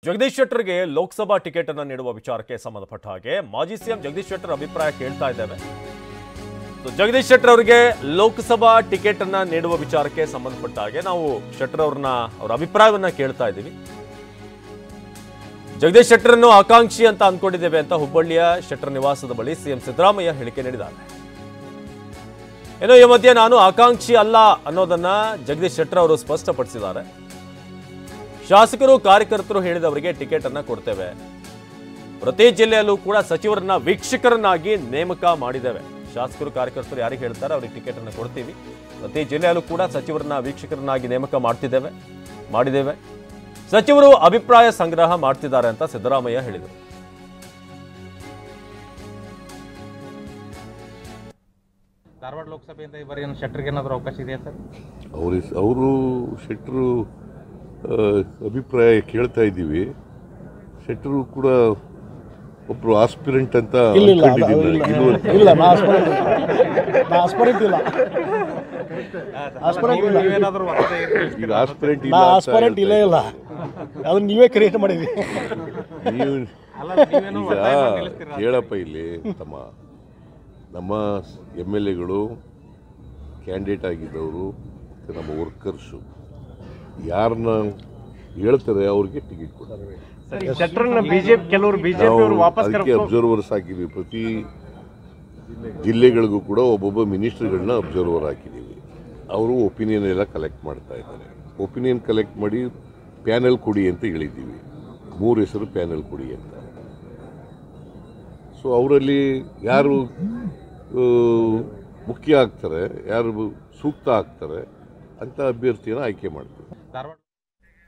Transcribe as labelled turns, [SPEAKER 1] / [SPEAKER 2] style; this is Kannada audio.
[SPEAKER 1] ಜಗದೀಶ್ ಶೆಟ್ಟರ್ಗೆ ಲೋಕಸಭಾ ಟಿಕೆಟ್ ಅನ್ನು ನೀಡುವ ವಿಚಾರಕ್ಕೆ ಸಂಬಂಧಪಟ್ಟ ಹಾಗೆ ಮಾಜಿ ಸಿಎಂ ಜಗದೀಶ್ ಶೆಟ್ಟರ್ ಅಭಿಪ್ರಾಯ ಕೇಳ್ತಾ ಇದ್ದೇವೆ. ಜಗದೀಶ್ ಶೆಟ್ಟರ್ ಅವರಿಗೆ ಲೋಕಸಭಾ ಟಿಕೆಟ್ ಅನ್ನು ನೀಡುವ ವಿಚಾರಕ್ಕೆ ಸಂಬಂಧಪಟ್ಟ ಹಾಗೆ ನಾವು ಶೆಟ್ಟರ್ ಅವರ ಅಭಿಪ್ರಾಯವನ್ನ ಕೇಳ್ತಾ ಇದ್ದೀವಿ. ಜಗದೀಶ್ ಶೆಟ್ಟರನ್ನು ಆಕಾಂಕ್ಷಿ ಅಂತ ಅಂದ್ಕೊಂಡಿದ್ದೇವೆ ಅಂತ ಹುಬ್ಬಳ್ಳಿಯ ಶೆಟ್ಟರ್ ನಿವಾಸದ ಬಳಿ ಸಿಎಂ ಸಿದ್ದರಾಮಯ್ಯ ಹೇಳಿಕೆ ನೀಡಿದ್ದಾರೆ. ಏನೋ ಈ ಮಧ್ಯೆ ನಾನು ಆಕಾಂಕ್ಷಿ ಅಲ್ಲ ಅನ್ನೋದನ್ನ ಜಗದೀಶ್ ಶೆಟ್ಟರ್ ಅವರು ಸ್ಪಷ್ಟಪಡಿಸಿದ್ದಾರೆ. ಶಾಸಕರು ಕಾರ್ಯಕರ್ತರು ಹೇಳಿದವರಿಗೆ ಟಿಕೆಟ್ ಅನ್ನ ಕೊಡ್ತೇವೆ, ಪ್ರತಿ ಜಿಲ್ಲೆಯಲ್ಲೂ ಕೂಡ ಸಚಿವರನ್ನ ವೀಕ್ಷಕರನ್ನಾಗಿ ನೇಮಕ ಮಾಡಿದ್ದೇವೆ. ಶಾಸಕರು ಕಾರ್ಯಕರ್ತರು ಯಾರಿಗೆ ಹೇಳ್ತಾರೆ ಅವರಿಗೆ ಟಿಕೆಟ್ ಅನ್ನು ಕೊಡ್ತೀವಿ, ಪ್ರತಿ ಜಿಲ್ಲೆಯಲ್ಲೂ ಕೂಡ ಸಚಿವರನ್ನ ವೀಕ್ಷಕರನ್ನಾಗಿ ನೇಮಕ ಮಾಡಿದ್ದೇವೆ. ಸಚಿವರು ಅಭಿಪ್ರಾಯ ಸಂಗ್ರಹ ಮಾಡ್ತಿದ್ದಾರೆ ಅಂತ ಸಿದ್ದರಾಮಯ್ಯ ಹೇಳಿದರು.
[SPEAKER 2] ಧಾರವಾಡ ಲೋಕಸಭೆಯಿಂದ ಈ ಬಾರಿ ಶೆಟ್ಟರ್ಗೆ ಏನಾದರೂ ಅವಕಾಶ ಇದೆಯಾ ಸರ್?
[SPEAKER 3] ಅವರು ಶೆಟ್ಟರು ಅಭಿಪ್ರಾಯ ಕೇಳ್ತಾ ಇದ್ದೀವಿ. ಶೆಟ್ಟರು ಕೂಡ ಒಬ್ರು ಆಸ್ಪಿರೆಂಟ್ ಅಂತ
[SPEAKER 4] ಇಲ್ಲ ಅದನ್ನ ನೀವೇ ಕ್ರಿಯೇಟ್ ಮಾಡಿದ್ವಿ.
[SPEAKER 3] ಹೇಳಪ್ಪ ಇಲ್ಲಿ ತಮ್ಮ, ನಮ್ಮ MLAಗಳು ಕ್ಯಾಂಡಿಡೇಟ್ ಆಗಿದ್ದವರು ನಮ್ಮ ವರ್ಕರ್ಸು ಯಾರನ್ನ ಹೇಳ್ತಾರೆ ಅವ್ರಿಗೆ ಟಿಕೆಟ್ ಕೊಡ್ತಾರೆ. ಅದಕ್ಕೆ ಅಬ್ಸರ್ವರ್ಸ್ ಹಾಕಿದ್ವಿ. ಪ್ರತಿ ಜಿಲ್ಲೆಗಳಿಗೂ ಕೂಡ ಒಬ್ಬೊಬ್ಬ ಮಿನಿಸ್ಟರ್ಗಳನ್ನ ಅಬ್ಸರ್ವರ್ ಹಾಕಿದ್ದೀವಿ. ಅವರು ಒಪಿನಿಯನ್ ಎಲ್ಲ ಕಲೆಕ್ಟ್ ಮಾಡ್ತಾ ಇದ್ದಾರೆ. ಒಪಿನಿಯನ್ ಕಲೆಕ್ಟ್ ಮಾಡಿ ಪ್ಯಾನೆಲ್ ಕೊಡಿ ಅಂತ ಹೇಳಿದ್ದೀವಿ. 3 ಹೆಸರು ಪ್ಯಾನೆಲ್ ಕೊಡಿ ಅಂತ. ಸೊ ಅವರಲ್ಲಿ ಯಾರು ಮುಖ್ಯ ಆಗ್ತಾರೆ, ಯಾರು ಸೂಕ್ತ ಆಗ್ತಾರೆ ಅಂತ ಅಭ್ಯರ್ಥಿಯನ್ನು ಆಯ್ಕೆ ಮಾಡ್ತೀವಿ.